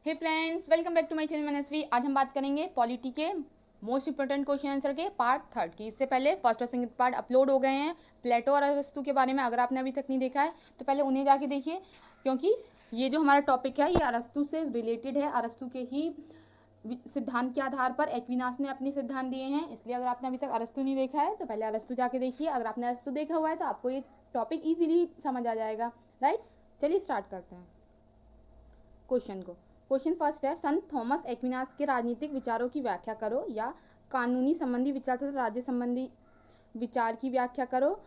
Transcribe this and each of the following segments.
Hey friends, welcome back to my channel Manasvi. आज हम बात करेंगे पॉलिटी के मोस्ट इंपोर्टेंट क्वेश्चन आंसर के पार्ट थर्ड की। इससे पहले फर्स्ट और सेकंड पार्ट अपलोड हो गए हैं प्लेटो और अरस्तु के बारे में। अगर आपने अभी तक नहीं देखा है तो पहले उन्हें जाके देखिए, क्योंकि ये जो हमारा टॉपिक है ये अरस्तु से रिलेटेड है। अरस्तु के ही सिद्धांत के आधार पर एक्विनास ने अपने सिद्धांत दिए हैं, इसलिए अगर आपने अभी तक अरस्तु नहीं देखा है तो पहले अरस्तु जाके देखिए। अगर आपने अरस्तु देखा हुआ है तो आपको ये टॉपिक ईजिली समझ आ जाएगा, राइट। चलिए स्टार्ट करते हैं क्वेश्चन को। क्वेश्चन फर्स्ट है, संत थॉमस एक्विनास के राजनीतिक विचारों की व्याख्या करो, या कानूनी संबंधी विचार तथा राज्य संबंधी विचार की व्याख्या करो,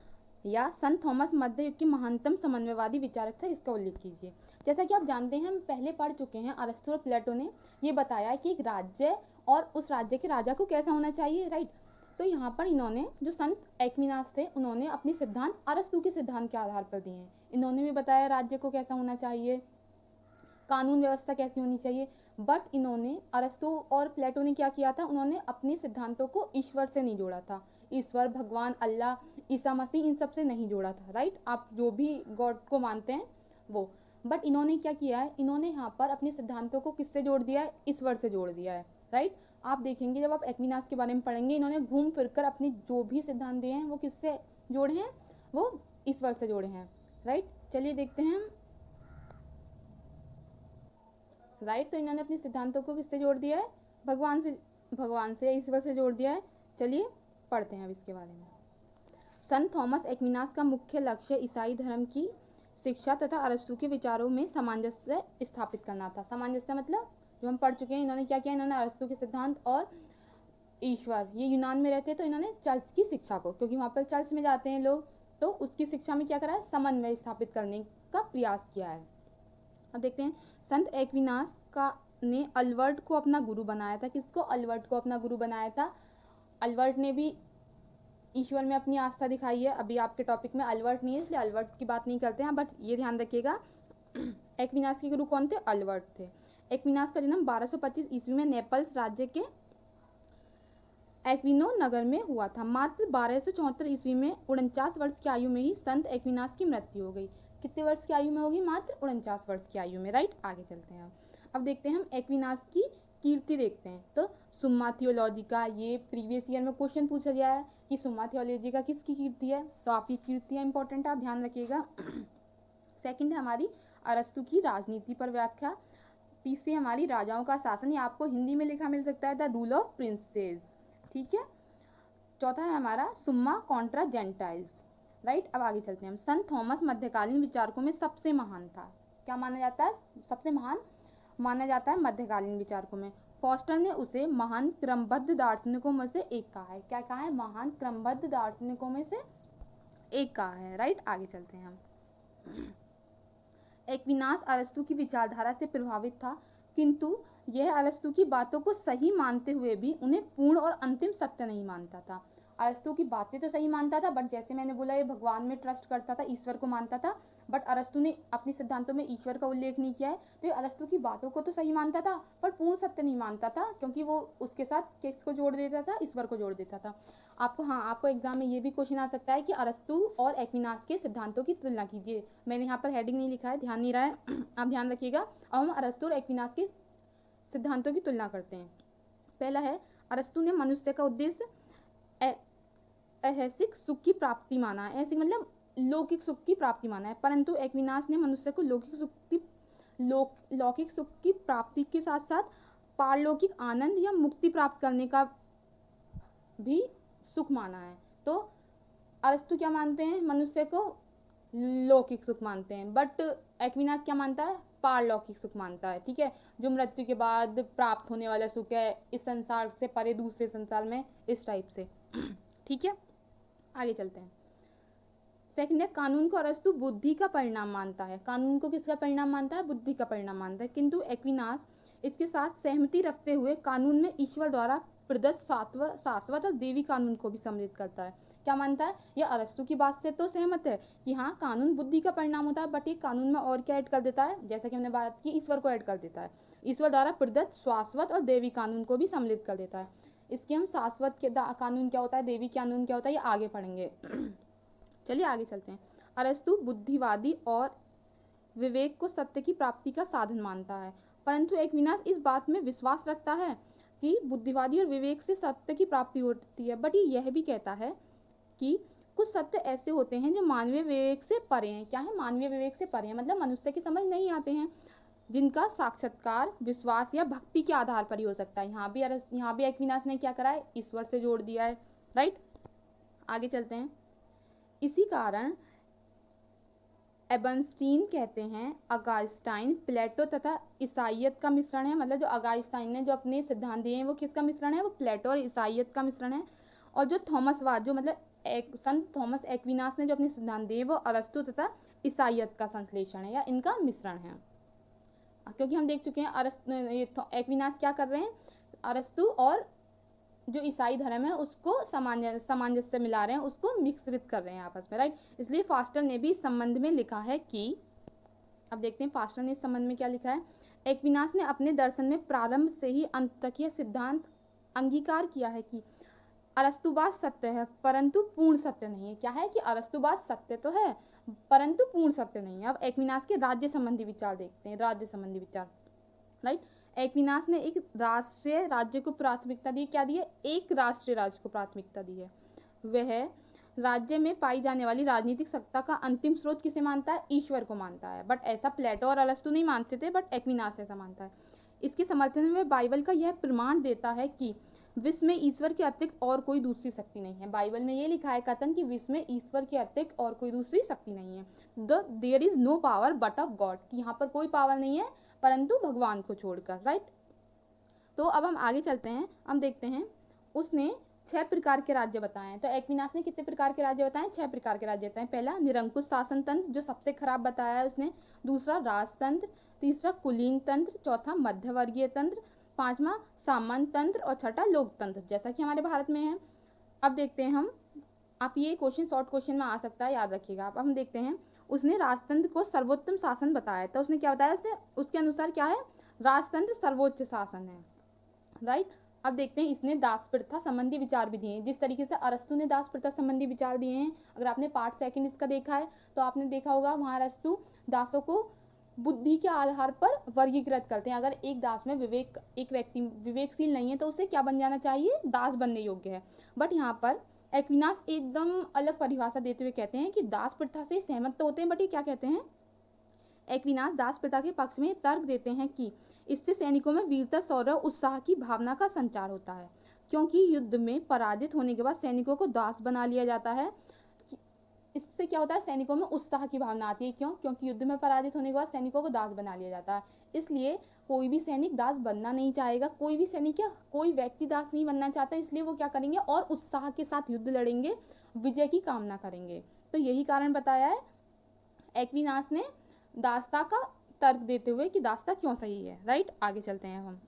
या संत थॉमस मध्य युग के महानतम समन्वयवादी विचारक थे, इसका उल्लेख कीजिए। जैसा कि आप जानते हैं, हम पहले पढ़ चुके हैं, अरस्तु और प्लेटो ने ये बताया कि एक राज्य और उस राज्य के राजा को कैसा होना चाहिए, राइट। तो यहाँ पर इन्होंने जो संत एक्विनास थे उन्होंने अपने सिद्धांत अरस्तु के सिद्धांत के आधार पर दिए हैं। इन्होंने भी बताया राज्य को कैसा होना चाहिए, कानून व्यवस्था कैसी होनी चाहिए, बट इन्होंने अरस्तु और प्लेटो ने क्या किया था, उन्होंने अपने सिद्धांतों को ईश्वर से नहीं जोड़ा था। ईश्वर, भगवान, अल्लाह, ईसा मसीह, इन सब से नहीं जोड़ा था, राइट। आप जो भी गॉड को मानते हैं वो, बट इन्होंने क्या किया है, इन्होंने यहाँ पर अपने सिद्धांतों को किससे जोड़ दिया है, ईश्वर से जोड़ दिया है, राइट। आप देखेंगे जब आप एक्विनास के बारे में पढ़ेंगे, इन्होंने घूम फिर कर अपने जो भी सिद्धांत दिए हैं वो किससे जोड़े हैं, वो ईश्वर से जोड़े हैं, राइट। चलिए देखते हैं, राइट। तो इन्होंने अपने सिद्धांतों को किससे जोड़ दिया है, भगवान से ईश्वर से जोड़ दिया है। चलिए पढ़ते हैं अब इसके बारे में। संत थॉमस एक्विनास का मुख्य लक्ष्य ईसाई धर्म की शिक्षा तथा अरस्तु के विचारों में सामंजस्य स्थापित करना था। सामंजस्य मतलब जो हम पढ़ चुके हैं, इन्होंने क्या किया, इन्होंने अरस्तु के सिद्धांत और ईश्वर, ये यूनान में रहते हैं तो इन्होंने चर्च की शिक्षा को, क्योंकि वहाँ पर चर्च में जाते हैं लोग, तो उसकी शिक्षा में क्या करा है, समन्वय स्थापित करने का प्रयास किया है। अब देखते हैं, संत एक्विनास का ने अल्बर्ट को अपना गुरु बनाया था। किसको, अल्बर्ट को अपना गुरु बनाया था। अल्बर्ट ने भी ईश्वर में अपनी आस्था दिखाई है। अभी आपके टॉपिक में अल्बर्ट नहीं है, इसलिए अल्बर्ट की बात नहीं करते हैं, बट ये ध्यान रखिएगा एक्विनास के गुरु कौन थे, अल्बर्ट थे। एक्विनास का जन्म 1225 ईस्वी में नेपल्स राज्य के एक्विनो नगर में हुआ था। मात्र 1274 ईस्वी में 49 वर्ष की आयु में ही संत एक्विनास की मृत्यु हो गई। कितने वर्ष की आयु में होगी, मात्र 49 वर्ष की आयु में, राइट। आगे चलते हैं अब देखते हैं हम एक्विनास की कीर्ति देखते हैं। तो सुम्मा थियोलॉजिका, ये प्रीवियस ईयर में क्वेश्चन पूछा गया है कि सुम्मा थियोलॉजिका किसकी कीर्ति है, तो आपकी कीर्ति है इंपॉर्टेंट, आप ध्यान रखिएगा। सेकंड है हमारी अरस्तु की राजनीति पर व्याख्या। तीसरी हमारी राजाओं का शासन, ये आपको हिंदी में लिखा मिल सकता है, द रूल ऑफ प्रिंसेस, ठीक है। चौथा है हमारा सुम्मा कॉन्ट्रा जेंटाइल्स, राइट। अब आगे चलते हैं हम। संत थॉमस मध्यकालीन विचारकों में सबसे महान था। क्या माना जाता है, सबसे महान माना जाता है मध्यकालीन विचारकों में। फॉस्टर ने उसे महान क्रमबद्ध दार्शनिकों में से एक कहा है। क्या कहा है, महान क्रमबद्ध दार्शनिकों में से एक कहा है, राइट। आगे चलते हैं हम। एक्विनास अरस्तु की विचारधारा से प्रभावित था, किंतु यह अरस्तु की बातों को सही मानते हुए भी उन्हें पूर्ण और अंतिम सत्य नहीं मानता था। अरस्तु की बातें तो सही मानता था, बट जैसे मैंने बोला ये भगवान में ट्रस्ट करता था, ईश्वर को मानता था, बट अरस्तु ने अपने सिद्धांतों में ईश्वर का उल्लेख नहीं किया है। तो ये अरस्तु की बातों को तो सही मानता था पर पूर्ण सत्य नहीं मानता था, क्योंकि वो उसके साथ किसको जोड़ देता था, ईश्वर को जोड़ देता था। आपको एग्जाम में ये भी क्वेश्चन आ सकता है कि अरस्तु और एक्विनास के सिद्धांतों की तुलना कीजिए। मैंने यहाँ पर हेडिंग नहीं लिखा है, ध्यान नहीं रहा है आप ध्यान रखिएगा। अब हम अरस्तु और एक्विनास के सिद्धांतों की तुलना करते हैं। पहला है, अरस्तु ने मनुष्य का उद्देश्य ऐहिक सुख की प्राप्ति माना है। ऐसिक मतलब लौकिक सुख की प्राप्ति माना है, परंतु एक्विनास ने मनुष्य को लौकिक सुख की प्राप्ति के साथ साथ पारलौकिक आनंद या मुक्ति प्राप्त करने का भी सुख माना है। तो अरस्तु क्या मानते हैं, मनुष्य को लौकिक सुख मानते हैं, बट एक्विनास क्या मानता है, पारलौकिक सुख मानता है, ठीक है। जो मृत्यु के बाद प्राप्त होने वाला सुख है, इस संसार से परे दूसरे संसार में, इस टाइप से, ठीक है। आगे चलते हैं। सेकंड है, कानून को अरस्तु बुद्धि का परिणाम मानता है। कानून को किसका परिणाम मानता है, बुद्धि का परिणाम मानता है, किंतु एक्विनास इसके साथ सहमति रखते हुए कानून में ईश्वर द्वारा प्रदत्त शाश्वत और देवी कानून को भी सम्मिलित करता है। क्या मानता है, यह अरस्तु की बात से तो सहमत है कि हाँ कानून बुद्धि का परिणाम होता है, बट ये कानून में और क्या ऐड कर देता है, जैसा कि हमने बात की, ईश्वर को ऐड कर देता है। ईश्वर द्वारा प्रदत्त शाश्वत और देवी कानून को भी सम्मिलित कर देता है। इसके हम शाश्वत के कानून क्या होता है, देवी कानून क्या होता है, ये आगे पढ़ेंगे। चलिए आगे चलते हैं। अरस्तु बुद्धिवादी और विवेक को सत्य की प्राप्ति का साधन मानता है। परंतु एक्विनास इस बात में विश्वास रखता है कि बुद्धिवादी और विवेक से सत्य की प्राप्ति होती है, बट ये यह भी कहता है कि कुछ सत्य ऐसे होते हैं जो मानवीय विवेक से परे हैं। क्या है? मानवीय विवेक से परे हैं, मतलब मनुष्य की समझ नहीं आते हैं, जिनका साक्षात्कार विश्वास या भक्ति के आधार पर ही हो सकता है। यहाँ भी एक्विनास ने क्या करा है? ईश्वर से जोड़ दिया है, राइट। आगे चलते हैं। इसी कारण एबर्नस्टीन कहते हैं अगास्टाइन प्लेटो तथा ईसाइयत का मिश्रण है। मतलब जो अगास्टाइन ने जो अपने सिद्धांत दिए हैं वो किसका मिश्रण है? वो प्लेटो और ईसाइयत का मिश्रण है। और जो थॉमसवाद, जो मतलब संत थॉमस एक्विनास ने जो अपने सिद्धांत दिए वो अरस्तु तथा ईसाइयत का संश्लेषण है या इनका मिश्रण है। क्योंकि हम देख चुके हैं एक्विनास क्या कर रहे हैं? अरस्तु और जो ईसाई धर्म है उसको सामंजस्य मिला रहे हैं, उसको मिश्रित कर रहे हैं आपस में, राइट। इसलिए फास्टर ने भी इस संबंध में लिखा है कि, अब देखते हैं फास्टर ने इस संबंध में क्या लिखा है। एक्विनास ने अपने दर्शन में प्रारंभ से ही अंत तक यह सिद्धांत अंगीकार किया है कि अरस्तुवाद सत्य है परंतु पूर्ण सत्य नहीं है। क्या है? कि अरस्तुवाद सत्य तो है परंतु पूर्ण सत्य नहीं है। अब एक्विनास के राज्य संबंधी विचार देखते हैं। राज्य संबंधी विचार, राइट। एक्विनास ने एक राष्ट्रीय राज्य को प्राथमिकता दी। क्या दी है? एक राष्ट्रीय राज्य को प्राथमिकता दी है। वह राज्य में पाई जाने वाली राजनीतिक सत्ता का अंतिम स्रोत किसे मानता है? ईश्वर को मानता है। बट ऐसा प्लेटो और अरस्तु नहीं मानते थे, बट एक्विनास ऐसा मानता है। इसके समर्थन में बाइबल का यह प्रमाण देता है कि विश्व में ईश्वर के अतिरिक्त और कोई दूसरी शक्ति नहीं है। बाइबल में ये लिखा है कथन कि विश्व में ईश्वर के अतिरिक्त और कोई दूसरी शक्ति नहीं है। There is no power but of God, कि यहाँ पर कोई पावर नहीं है परंतु भगवान को छोड़कर, राइट। तो अब हम आगे चलते हैं। हम देखते हैं उसने 6 प्रकार के राज्य बताए हैं। तो एक्विनास ने कितने प्रकार के राज्य बताए? 6 प्रकार के राज्य बताए। पहला निरंकुश शासन तंत्र, जो सबसे खराब बताया है उसने। दूसरा राजतंत्र, तीसरा कुलीन तंत्र, चौथा मध्यवर्गीय तंत्र, पांचवा सामंत तंत्र और छठा लोकतंत्र, जैसा कि हमारे भारत में है। अब देखते हैं हम, आप ये क्वेश्चन शॉर्ट क्वेश्चन में आ सकता है, याद रखिएगा आप। हम देखते हैं उसने राजतंत्र को सर्वोत्तम शासन बताया। तो उसने क्या बताया? उसने उसके अनुसार क्या है? राजतंत्र सर्वोच्च शासन है, राइट। अब देखते हैं इसने दास प्रथा संबंधी विचार भी दिए हैं। जिस तरीके से अरस्तु ने दास प्रथा संबंधी विचार दिए हैं, अगर आपने पार्ट 2 इसका देखा है तो आपने देखा होगा वहाँ अरस्तु दासों को बुद्धि के आधार पर वर्गीकृत करते हैं। अगर एक दास में एक व्यक्ति विवेकशील नहीं है तो उसे क्या बन जाना चाहिए? दास बनने योग्य है। बट यहाँ पर एक्विनास एकदम अलग परिभाषा देते हुए कहते हैं कि दास प्रथा से सहमत तो होते हैं, बट ये क्या कहते हैं? एक्विनास दास प्रथा के पक्ष में तर्क देते हैं कि इससे सैनिकों में वीरता, शौर्य, उत्साह की भावना का संचार होता है, क्योंकि युद्ध में पराजित होने के बाद सैनिकों को दास बना लिया जाता है। इससे क्या होता है? सैनिकों में उत्साह की भावना आती है। क्यों? क्योंकि युद्ध में पराजित होने के बाद सैनिकों को दास बना लिया जाता है। इसलिए कोई भी सैनिक दास बनना नहीं चाहेगा। कोई भी सैनिक क्या, कोई व्यक्ति दास नहीं बनना चाहता। इसलिए वो क्या करेंगे? और उत्साह के साथ युद्ध लड़ेंगे, विजय की कामना करेंगे। तो यही कारण बताया है एक्विनास ने दासता का तर्क देते हुए कि दासता क्यों सही है, राइट। आगे चलते हैं हम।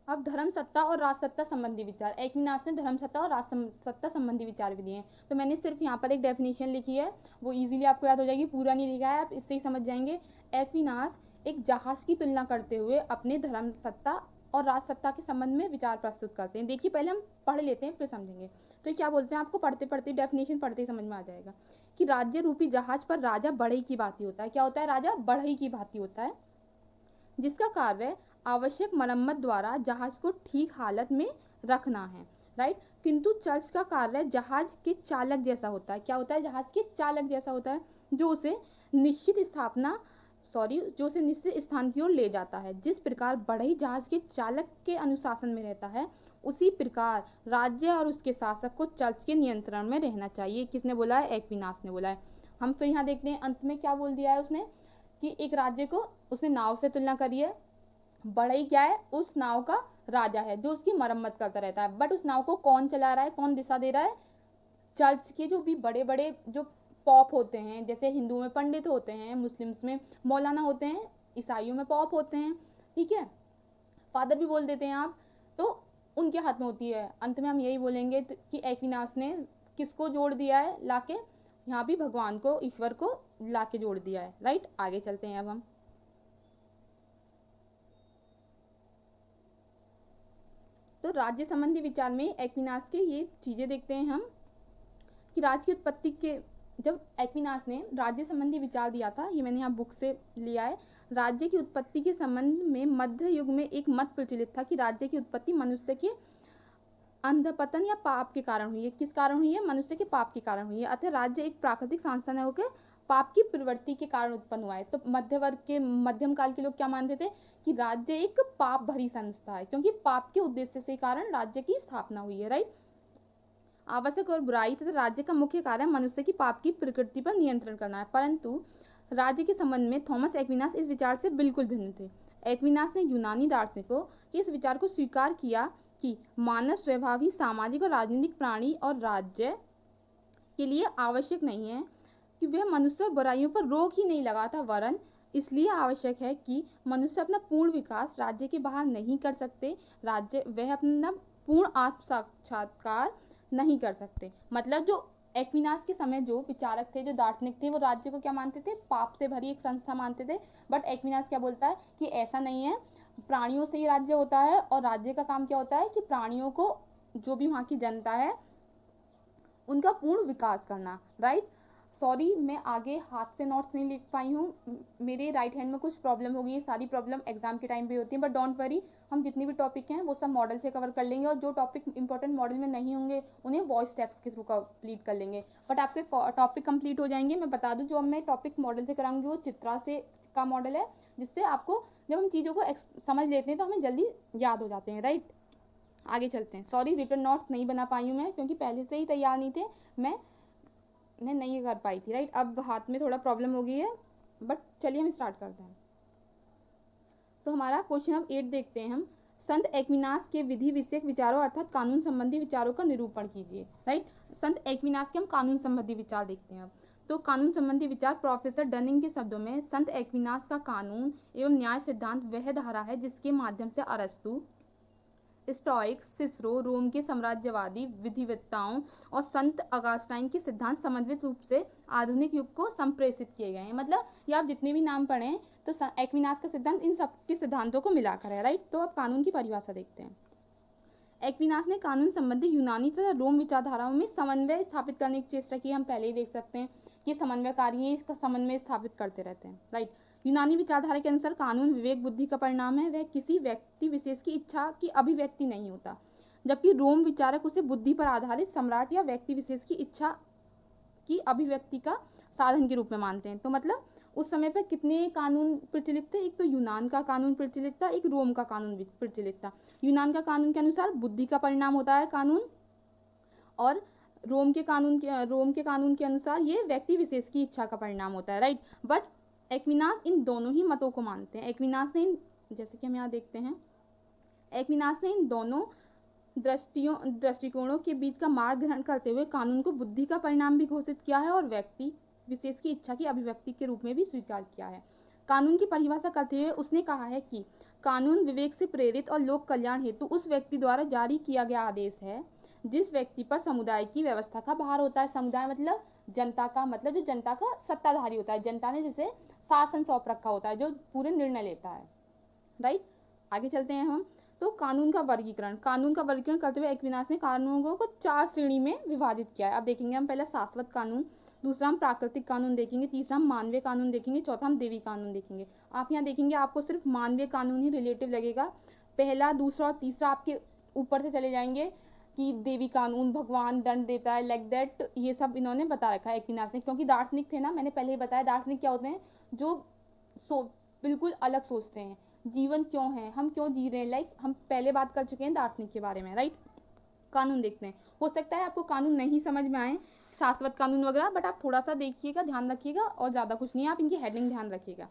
अब धर्म सत्ता और राजसत्ता संबंधी विचार। एक्विनास ने धर्म सत्ता और राजसत्ता संबंधी विचार भी दिए हैं। तो मैंने सिर्फ यहाँ पर एक डेफिनेशन लिखी है, वो इजीली आपको याद हो जाएगी, पूरा नहीं लिखा है, आप इससे ही समझ जाएंगे। एक्विनास एक जहाज की तुलना करते हुए अपने धर्म सत्ता और राजसत्ता के संबंध में विचार प्रस्तुत करते हैं। देखिए पहले हम पढ़ लेते हैं फिर समझेंगे। तो क्या बोलते हैं, आपको पढ़ते पढ़ते डेफिनेशन पढ़ते ही समझ में आ जाएगा कि राज्य रूपी जहाज पर राजा बढ़ई की भांति होता है। क्या होता है? राजा बढ़ई की भांति होता है, जिसका कार्य आवश्यक मरम्मत द्वारा जहाज को ठीक हालत में रखना है, राइट। किंतु चर्च का कार्य जहाज के चालक जैसा होता है। क्या होता है? जहाज के चालक जैसा होता है, जो उसे निश्चित स्थान की ओर ले जाता है। जिस प्रकार बढ़ई जहाज के चालक के अनुशासन में रहता है, उसी प्रकार राज्य और उसके शासक को चर्च के नियंत्रण में रहना चाहिए। किसने बोला है? एक्विनास ने बोला है। हम फिर यहाँ देखते हैं अंत में क्या बोल दिया है उसने, कि एक राज्य को उसने नाव से तुलना करी है। बढ़ई क्या है? उस नाव का राजा है जो उसकी मरम्मत करता रहता है। बट उस नाव को कौन चला रहा है, कौन दिशा दे रहा है? चर्च के जो भी बड़े बड़े जो पॉप होते हैं, जैसे हिंदुओं में पंडित होते हैं, मुस्लिम्स में मौलाना होते हैं, ईसाइयों में पॉप होते हैं, ठीक है, फादर भी बोल देते हैं आप, तो उनके हाथ में होती है। अंत में हम यही बोलेंगे कि एक्विनास ने किसको जोड़ दिया है? लाके यहाँ भी भगवान को, ईश्वर को लाके जोड़ दिया है, राइट। आगे चलते हैं अब हम। तो राज्य संबंधी विचार में एक्विनास के ये चीज़ें देखते हैं हम, कि राज्य की उत्पत्ति के जब एक्विनास ने राज्य संबंधी विचार दिया था, ये मैंने यहाँ बुक से लिया है, राज्य की उत्पत्ति के संबंध में मध्य युग में एक मत प्रचलित था कि राज्य की उत्पत्ति मनुष्य के अंधपतन या पाप के कारण हुई है। किस कारण हुई है? मनुष्य के पाप के कारण हुई है। अतः राज्य एक प्राकृतिक संस्थान होकर पाप की प्रवृत्ति के कारण उत्पन्न हुआ है। तो मध्य वर्ग के, मध्यम काल के लोग क्या मानते थे कि राज्य एक पाप भरी संस्था है, क्योंकि पाप के उद्देश्य से कारण राज्य की स्थापना हुई है। राइट। आवश्यक और बुराई तथा राज्य का मुख्य कार्य मनुष्य की पाप की प्रकृति पर नियंत्रण करना है। परंतु राज्य के संबंध में थॉमस एक्विनास इस विचार से बिल्कुल भिन्न थे। एक्विनास ने यूनानी दार्शनिकों के इस विचार को स्वीकार किया कि मानव स्वभाव ही सामाजिक और राजनीतिक प्राणी और राज्य के लिए आवश्यक नहीं है कि वह मनुष्य और बुराइयों पर रोक ही नहीं लगाता, वरन इसलिए आवश्यक है कि मनुष्य अपना पूर्ण विकास राज्य के बाहर नहीं कर सकते, राज्य वह अपना पूर्ण आत्म साक्षात्कार नहीं कर सकते। मतलब जो एक्विनास के समय जो विचारक थे, जो दार्शनिक थे, वो राज्य को क्या मानते थे? पाप से भरी एक संस्था मानते थे। बट एक्विनास क्या बोलता है कि ऐसा नहीं है, प्राणियों से ही राज्य होता है, और राज्य का काम क्या होता है कि प्राणियों को, जो भी वहाँ की जनता है, उनका पूर्ण विकास करना। राइट। सॉरी, मैं आगे हाथ से नोट्स नहीं लिख पाई हूँ, मेरे राइट हैंड में कुछ प्रॉब्लम हो गई है। सारी प्रॉब्लम एग्जाम के टाइम पे होती है, बट डोंट वरी, हम जितनी भी टॉपिक हैं वो सब मॉडल से कवर कर लेंगे, और जो टॉपिक इंपॉर्टेंट मॉडल में नहीं होंगे उन्हें वॉइस टेक्स्ट के थ्रू कंप्लीट कर लेंगे। बट आपके टॉपिक कंप्लीट हो जाएंगे। मैं बता दूँ, जो मैं टॉपिक मॉडल से कराऊंगी वो चित्रा से का मॉडल है, जिससे आपको, जब हम चीज़ों को समझ लेते हैं तो हमें जल्दी याद हो जाते हैं। राइट। आगे चलते हैं। सॉरी, रिटन नोट्स नहीं बना पाई हूँ मैं, क्योंकि पहले से ही तैयार नहीं थे, मैं नहीं कर पाई थी। राइट। अब हाथ में थोड़ा प्रॉब्लम हो गई है, बट चलिए हम स्टार्ट करते हैं। तो हमारा क्वेश्चन अब 8 देखते हैं हम। संत एक्विनास के विधि विषयक विचारों अर्थात कानून संबंधी विचारों का निरूपण कीजिए। राइट। संत एक्विनास के हम कानून संबंधी विचार देखते हैं अब। तो कानून संबंधी विचार प्रोफेसर डनिंग के शब्दों में, संत एक्विनास का कानून एवं न्याय सिद्धांत वह धारा है जिसके माध्यम से अरस्तु, स्टोइक, सिसरो, रोम के साम्राज्यवादी विधिवेत्ताओं और संत अगस्टाइन के सिद्धांत समन्वित रूप से आधुनिक युग को संप्रेषित किए गए हैं। मतलब ये आप जितने भी नाम पढ़ें तो एक्विनास का सिद्धांत इन सब के सिद्धांतों को मिलाकर है। राइट। तो अब कानून की परिभाषा देखते हैं। एक्विनास ने कानून संबंधी यूनानी तथा रोम विचारधाराओं में समन्वय स्थापित करने की चेष्टा की। हम पहले ही देख सकते हैं कि समन्वयकारी है, इसका समन्वय स्थापित करते रहते हैं। राइट। यूनानी विचारधारा के अनुसार कानून विवेक बुद्धि का परिणाम है, वह किसी व्यक्ति विशेष की इच्छा की अभिव्यक्ति नहीं होता, जबकि रोम विचारक उसे बुद्धि पर आधारित सम्राट या व्यक्ति विशेष की इच्छा की अभिव्यक्ति का साधन के रूप में मानते हैं। तो मतलब उस समय पर कितने कानून प्रचलित थे? एक तो यूनान का कानून प्रचलित था, एक रोम का कानून प्रचलित था। यूनान का कानून के अनुसार बुद्धि का परिणाम होता है कानून, और रोम के कानून के अनुसार ये व्यक्ति विशेष की इच्छा का परिणाम होता है। राइट। बट एक्विनास इन दोनों ही मतों को मानते हैं। एक्विनास ने जैसे कि हम यहाँ देखते हैं, एक्विनास ने इन दोनों दृष्टिकोणों के बीच का मार्ग ग्रहण करते हुए कानून को बुद्धि का परिणाम भी घोषित किया है और व्यक्ति विशेष की इच्छा की अभिव्यक्ति के रूप में भी स्वीकार किया है। कानून की परिभाषा करते हुए उसने कहा है कि कानून विवेक से प्रेरित और लोक कल्याण हेतु उस व्यक्ति द्वारा जारी किया गया आदेश है जिस व्यक्ति पर समुदाय की व्यवस्था का भार होता है। समुदाय मतलब जनता का, मतलब जो जनता का सत्ताधारी होता है, जनता ने जिसे शासन सौंप रखा होता है, जो पूरे निर्णय लेता है। राइट। आगे चलते हैं हम। तो कानून का वर्गीकरण करते हुए एक्विनास ने कानूनों को 4 श्रेणी में विभाजित किया है। अब देखेंगे हम पहला शाश्वत कानून, दूसरा हम प्राकृतिक कानून देखेंगे, तीसरा हम मानवीय कानून देखेंगे, चौथा हम देवी कानून देखेंगे। आप यहाँ देखेंगे आपको सिर्फ मानवीय कानून ही रिलेटिव लगेगा। पहला, दूसरा और तीसरा आपके ऊपर से चले जाएंगे कि देवी कानून, भगवान दंड देता है, लाइक दैट, ये सब इन्होंने बता रखा है एक्विनास ने। क्योंकि दार्शनिक थे ना, मैंने पहले ही बताया दार्शनिक क्या होते हैं, जो बिल्कुल अलग सोचते हैं, जीवन क्यों है, हम क्यों जी रहे हैं, लाइक हम पहले बात कर चुके हैं दार्शनिक के बारे में। राइट। कानून देखते हैं। हो सकता है आपको कानून नहीं समझ में आए, शाश्वत कानून वगैरह, बट आप थोड़ा सा देखिएगा, ध्यान रखिएगा, और ज़्यादा कुछ नहीं है, आप इनकी हेडिंग ध्यान रखिएगा।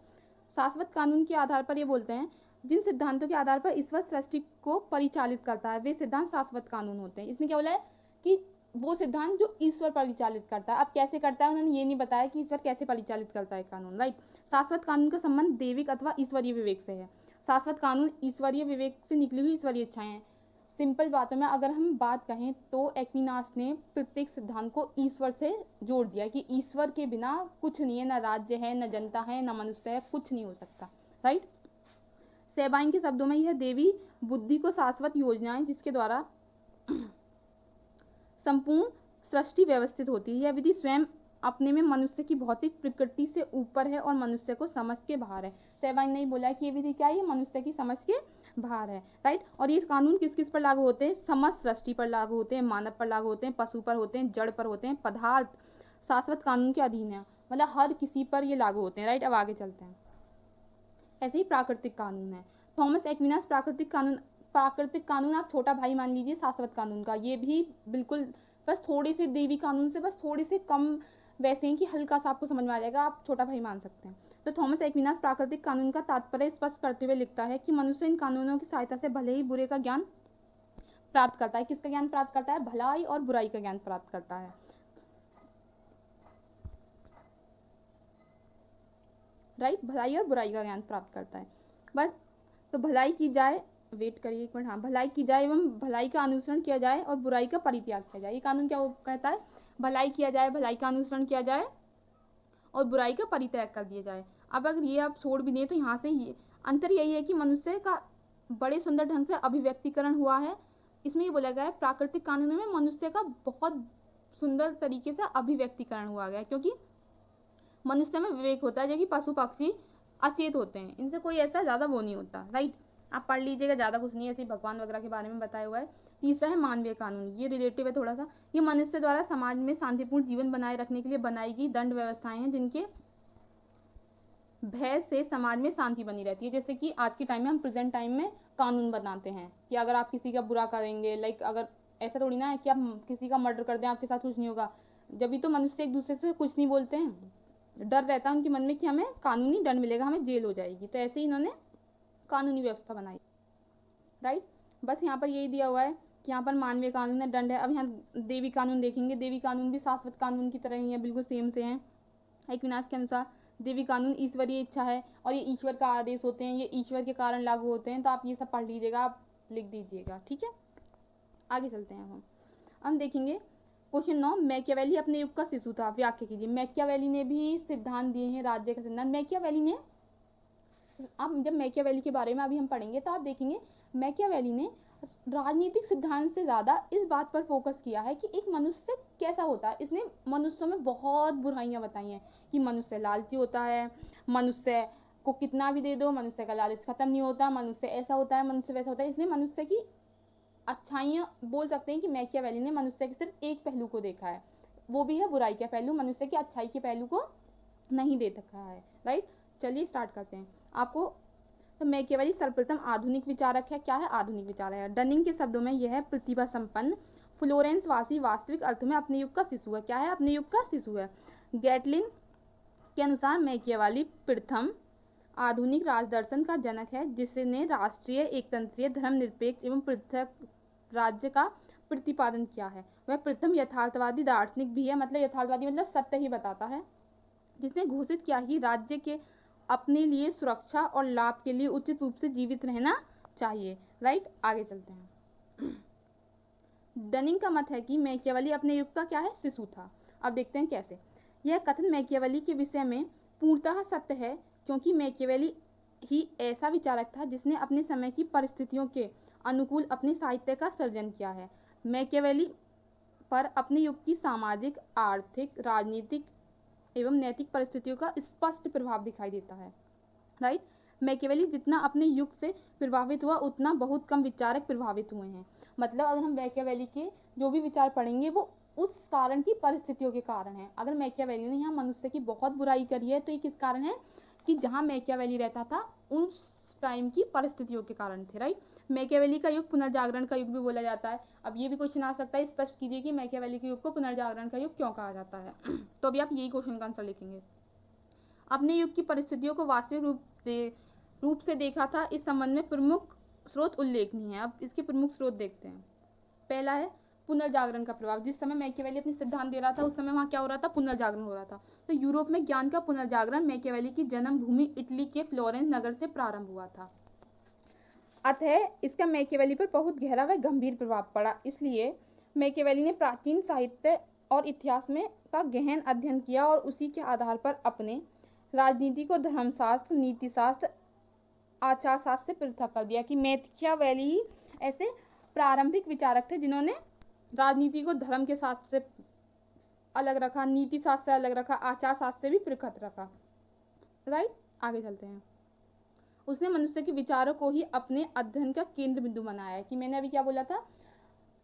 शाश्वत कानून के आधार पर ये बोलते हैं जिन सिद्धांतों के आधार पर ईश्वर सृष्टि को परिचालित करता है वे सिद्धांत शाश्वत कानून होते हैं। इसने क्या बोला है कि वो सिद्धांत जो ईश्वर परिचालित करता है। अब कैसे करता है उन्होंने ये नहीं बताया कि ईश्वर कैसे परिचालित करता है कानून। राइट। शाश्वत कानून का संबंध दैविक अथवा ईश्वरीय विवेक से है। शाश्वत कानून ईश्वरीय विवेक से निकली हुई ईश्वरीय इच्छाएं हैं। सिंपल बातों में अगर हम बात कहें तो एक्विनास ने प्रत्येक सिद्धांत को ईश्वर से जोड़ दिया कि ईश्वर के बिना कुछ नहीं है, न राज्य है, न जनता है, न मनुष्य है, कुछ नहीं हो सकता। राइट। सेबाइन के शब्दों में यह देवी बुद्धि को शाश्वत योजनाएं जिसके द्वारा संपूर्ण सृष्टि व्यवस्थित होती है। यह विधि स्वयं अपने में मनुष्य की भौतिक प्रकृति से ऊपर है और मनुष्य को समझ के बाहर है। सहवाग ने बोला कि ये विधि क्या है, ये मनुष्य की समझ के बाहर है, राइट। और ये कानून किस किस पर लागू होते हैं, समस्त सृष्टि पर लागू होते हैं, मानव पर लागू होते हैं, पशु पर होते हैं, जड़ पर होते हैं, पदार्थ शाश्वत कानून के अधीन है, मतलब हर किसी पर ये लागू होते हैं, राइट। अब आगे चलते हैं। ऐसे ही प्राकृतिक कानून है। थॉमस एक्विनास प्राकृतिक कानून आप छोटा भाई मान लीजिए शाश्वत कानून का, ये भी बिल्कुल बस थोड़े से देवी कानून से बस थोड़े से कम वैसे हैं कि हल्का सा आपको समझ में आ जाएगा, आप छोटा भाई मान सकते हैं। तो थॉमस एक्विनास प्राकृतिक कानून का तात्पर्य स्पष्ट करते हुए लिखता है कि मनुष्य इन कानूनों की सहायता से भले ही बुरे का ज्ञान प्राप्त करता है। किसका ज्ञान प्राप्त करता है, भलाई और बुराई का ज्ञान प्राप्त करता है, राइट। भलाई और बुराई का ज्ञान प्राप्त करता है, बस। तो भलाई की जाए, वेट करिए एक मिनट, हाँ, भलाई की जाए एवं भलाई का अनुसरण किया जाए और बुराई का परित्याग किया जाए। ये कानून क्या कहता है, भलाई किया जाए, भलाई का अनुसरण किया जाए और बुराई का परित्याग कर दिया जाए। अब अगर ये आप छोड़ भी दें तो यहाँ से ये अंतर यही है कि मनुष्य का बड़े सुंदर ढंग से अभिव्यक्तिकरण हुआ है। इसमें ये बोला गया है प्राकृतिक कानूनों में मनुष्य का बहुत सुंदर तरीके से अभिव्यक्तिकरण हुआ गया है, क्योंकि मनुष्य में विवेक होता है, जबकि पशु पक्षी अचेत होते हैं, इनसे कोई ऐसा ज़्यादा वो नहीं होता, राइट। आप पढ़ लीजिएगा, ज़्यादा कुछ नहीं है, ऐसे भगवान वगैरह के बारे में बताया हुआ है। तीसरा है मानवीय कानून, ये रिलेटिव है थोड़ा सा। ये मनुष्य द्वारा समाज में शांतिपूर्ण जीवन बनाए रखने के लिए बनाई गई दंड व्यवस्थाएं हैं, जिनके भय से समाज में शांति बनी रहती है। जैसे कि आज के टाइम में हम प्रेजेंट टाइम में कानून बनाते हैं कि अगर आप किसी का बुरा करेंगे, लाइक अगर ऐसा थोड़ी ना है कि आप किसी का मर्डर कर दें आपके साथ कुछ नहीं होगा, जब भी तो मनुष्य एक दूसरे से कुछ नहीं बोलते हैं, डर रहता है उनके मन में कि हमें कानूनी दंड मिलेगा, हमें जेल हो जाएगी। तो ऐसे ही इन्होंने कानूनी व्यवस्था बनाई, राइट। बस यहाँ पर यही दिया हुआ है कि यहाँ पर मानवीय कानून है, दंड है। अब यहाँ देवी कानून देखेंगे, देवी कानून भी शाश्वत कानून की तरह ही है, बिल्कुल सेम से हैं। एक्विनास के अनुसार देवी कानून ईश्वरीय इच्छा है और ये ईश्वर का आदेश होते हैं, ये ईश्वर के कारण लागू होते हैं। तो आप ये सब पढ़ लीजिएगा, आप लिख दीजिएगा, ठीक है। आगे चलते हैं हम देखेंगे क्वेश्चन 9, मैकियावेली अपने युग का शिशु था, व्याख्या कीजिए। मैकियावेली ने भी सिद्धांत दिए हैं, राज्य का सिद्धांत। मैकियावेली ने, अब जब मैकियावेली के बारे में अभी हम पढ़ेंगे तो आप देखेंगे मैकियावेली ने राजनीतिक सिद्धांत से ज़्यादा इस बात पर फोकस किया है कि एक मनुष्य कैसा होता है। इसने मनुष्यों में बहुत बुराइयां बताई हैं कि मनुष्य लालची होता है, मनुष्य को कितना भी दे दो मनुष्य का लालच खत्म नहीं होता, मनुष्य ऐसा होता है, मनुष्य वैसा होता है। इसने मनुष्य की अच्छाइयाँ बोल सकते हैं कि मैकियावेली ने मनुष्य के सिर्फ एक पहलू को देखा है, वो भी है बुराई का पहलू, मनुष्य की अच्छाई के पहलू को नहीं देख रखा है, राइट। चलिए स्टार्ट करते हैं। आपको तो मैकियावेली सर्वप्रथम आधुनिक विचारक है। क्या है, आधुनिक विचारक है। डनिंग के शब्दों में यह प्रतिभा संपन्न फ्लोरेंस वासी वास्तविक अर्थ में अपने युग का शिशु है। क्या है, अपने युग का शिशु है। गैटलिन के अनुसार मैकियावेली प्रथम आधुनिक राजदर्शन का जनक है, जिसने राष्ट्रीय एकतंत्रीय धर्मनिरपेक्ष एवं पृथक राज्य का प्रतिपादन किया है। वह प्रथम यथार्थवादी दार्शनिक भी है, मतलब यथार्थवादी मतलब सत्य ही बताता है, जिसने घोषित किया कि राज्य के अपने लिए सुरक्षा और लाभ के लिए उचित रूप से जीवित रहना चाहिए, राइट। आगे चलते हैं। डनिंग का मत है कि मैकियावेली अपने युग का क्या है, शिशु था। अब देखते हैं कैसे। यह कथन मैकियावेली के विषय में पूर्णतः सत्य है, क्योंकि मैकियावेली ही ऐसा विचारक था जिसने अपने समय की परिस्थितियों के अनुकूल अपने साहित्य का सृजन किया है। मैकियावेली पर अपने युग की सामाजिक, आर्थिक, राजनीतिक एवं नैतिक परिस्थितियों का स्पष्ट प्रभाव दिखाई देता है, राइट। मैकियावेली जितना अपने युग से प्रभावित हुआ उतना बहुत कम विचारक प्रभावित हुए हैं। मतलब अगर हम मैकियावेली के जो भी विचार पढ़ेंगे वो उस कारण की परिस्थितियों के कारण है। अगर मैकियावेली ने यहाँ मनुष्य की बहुत बुराई करी है तो ये किस कारण है कि जहाँ मैकियावेली रहता था उस टाइम की परिस्थितियों के कारण थे, राइट। मैकियावेली का युग पुनर्जागरण का युग भी बोला जाता है। अब ये भी क्वेश्चन आ सकता है, स्पष्ट कीजिए कि मैकियावेली के युग को पुनर्जागरण का युग क्यों कहा जाता है। तो अभी आप यही क्वेश्चन का आंसर लिखेंगे। अपने युग की परिस्थितियों को वास्तविक रूप से देखा था, इस संबंध में प्रमुख स्रोत उल्लेखनीय है। अब इसके प्रमुख स्रोत देखते हैं। पहला है पुनर्जागरण का प्रभाव। जिस समय मैकियावेली अपने सिद्धांत दे रहा था उस समय वहाँ क्या हो रहा था, पुनर्जागरण हो रहा था। तो यूरोप में ज्ञान का पुनर्जागरण मैकियावेली की जन्मभूमि इटली के फ्लोरेंस नगर से प्रारंभ हुआ था। अतः इसका मैकियावेली पर बहुत गहरा व गंभीर प्रभाव पड़ा। इसलिए मैकियावेली ने प्राचीन साहित्य और इतिहास में का गहन अध्ययन किया और उसी के आधार पर अपने राजनीति को धर्मशास्त्र, नीतिशास्त्र, आचार शास्त्र से पृथक कर दिया। कि मैकियावेली ही ऐसे प्रारंभिक विचारक थे जिन्होंने राजनीति को धर्म के शास्त्र से अलग रखा, नीति शास्त्र से अलग रखा, आचार शास्त्र से भी पृथक रखा। राइट, आगे चलते हैं। उसने मनुष्य के विचारों को ही अपने अध्ययन का केंद्र बिंदु बनाया है। कि मैंने अभी क्या बोला था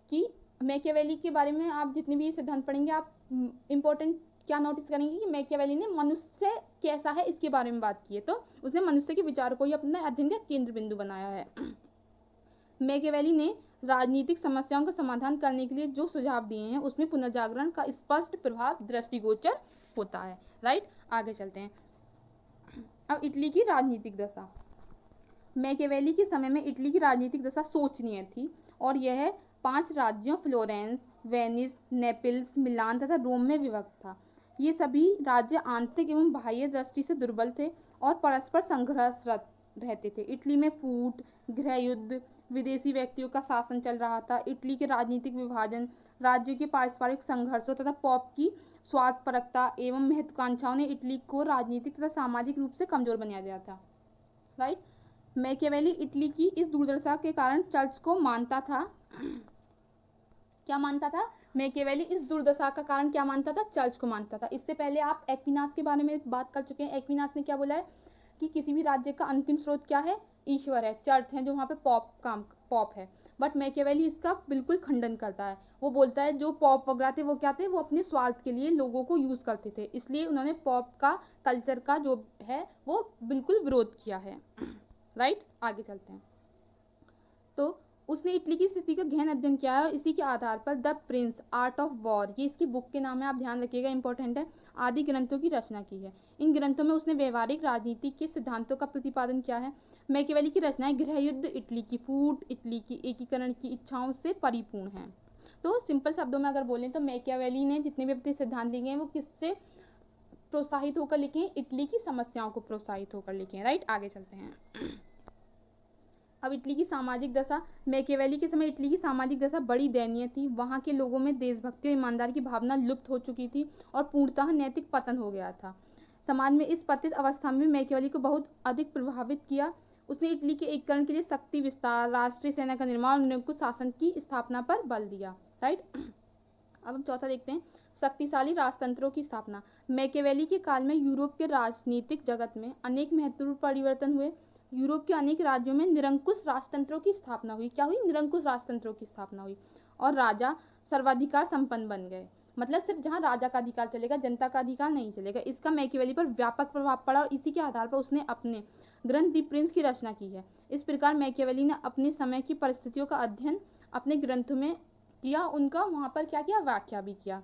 कि मैकियावेली के बारे में आप जितने भी ये सिद्धांत पढ़ेंगे आप इम्पोर्टेंट क्या नोटिस करेंगे कि मैकियावेली ने मनुष्य कैसा है इसके बारे में बात की है। तो उसने मनुष्य के विचारों को ही अपने अध्ययन का केंद्र बिंदु बनाया है। मैकियावेली ने राजनीतिक समस्याओं का समाधान करने के लिए जो सुझाव दिए हैं उसमें पुनर्जागरण का स्पष्ट प्रभाव दृष्टिगोचर होता है। राइट, आगे चलते हैं। अब इटली की राजनीतिक दशा। मैकियावेली के समय में इटली की राजनीतिक दशा शोचनीय थी और यह 5 राज्यों फ्लोरेंस, वेनिस, नेपल्स, मिलान तथा रोम में विभक्त था। ये सभी राज्य आंतरिक एवं बाह्य दृष्टि से दुर्बल थे और परस्पर संघर्षरत रहते थे। इटली में फूट, गृह युद्ध, विदेशी व्यक्तियों का शासन चल रहा था। इटली के राजनीतिक विभाजन, राज्यों के पारस्परिक संघर्षों तथा पॉप की स्वार्थपरकता एवं महत्वाकांक्षाओं ने इटली को राजनीतिक तथा सामाजिक रूप से कमजोर बना दिया था। राइट, मैकियावेली इटली की इस दुर्दशा के कारण चर्च को मानता था। क्या मानता था? मैकियावेली इस दुर्दशा का कारण क्या मानता था? चर्च को मानता था। इससे पहले आप एक्विनास के बारे में बात कर चुके हैं। एक्विनास ने क्या बोला है कि किसी भी राज्य का अंतिम स्रोत क्या है? ईश्वर है, चर्च है, जो वहाँ पे पॉप है। बट मैकियावेली इसका बिल्कुल खंडन करता है। वो बोलता है जो पॉप वगैरह थे वो क्या थे? वो अपने स्वार्थ के लिए लोगों को यूज़ करते थे, इसलिए उन्होंने पॉप का कल्चर का जो है वो बिल्कुल विरोध किया है। राइट, आगे चलते हैं। तो उसने इटली की स्थिति का गहन अध्ययन किया है और इसी के आधार पर the Prince, art of war, ये इसकी बुक के नाम है, आप ध्यान रखिएगा, इंपॉर्टेंट है, आदि ग्रंथों की रचना की है। इन ग्रंथों में उसने व्यवहारिक राजनीति के सिद्धांतों का प्रतिपादन किया है। मैकियावेली की रचनाएं गृह युद्ध, इटली की फूट, इटली की एकीकरण की इच्छाओं से परिपूर्ण हैं। तो सिंपल शब्दों में अगर बोलें तो मैकियावेली ने जितने भी अपने सिद्धांत लिखे हैं वो किससे प्रोत्साहित होकर लिखे हैं? इटली की समस्याओं को प्रोत्साहित होकर लिखे हैं। राइट, आगे चलते हैं। अब इटली की सामाजिक दशा। मैकियावेली के समय इटली की सामाजिक दशा बड़ी दयनीय थी। वहाँ के लोगों में देशभक्ति और ईमानदारी की भावना लुप्त हो चुकी थी और पूर्णतः नैतिक पतन हो गया था। समाज में इस पतित अवस्था में मैकियावेली को बहुत अधिक प्रभावित किया। उसने इटली के एकीकरण के लिए शक्ति विस्तार, राष्ट्रीय सेना का निर्माण और निरंकुश शासन की स्थापना पर बल दिया। राइट, अब हम चौथा देखते हैं, शक्तिशाली राजतंत्रों की स्थापना। मैकियावेली के काल में यूरोप के राजनीतिक जगत में अनेक महत्वपूर्ण परिवर्तन हुए। यूरोप के अनेक राज्यों में निरंकुश राजतंत्रों की स्थापना हुई। क्या हुई? निरंकुश राजतंत्रों की स्थापना हुई और राजा सर्वाधिकार संपन्न बन गए। मतलब सिर्फ जहाँ राजा का अधिकार चलेगा, जनता का अधिकार नहीं चलेगा। इसका मैकियावेली पर व्यापक प्रभाव पड़ा और इसी के आधार पर उसने अपने ग्रंथ द प्रिंस की रचना की है। इस प्रकार मैकियावेली ने अपने समय की परिस्थितियों का अध्ययन अपने ग्रंथों में किया, उनका वहाँ पर क्या किया? व्याख्या भी किया।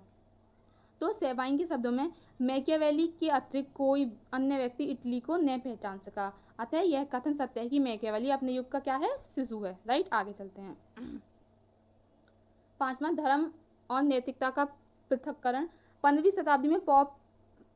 तो सेवाइन के शब्दों में, मैकियावेली के अतिरिक्त कोई अन्य व्यक्ति इटली को न पहचान सका, अतः यह कथन सत्य है कि मैकियावेली अपने युग का क्या है? शिशु है। राइट, आगे चलते हैं। 5वां, धर्म और नैतिकता का पृथक्करण। 15वीं शताब्दी में पॉप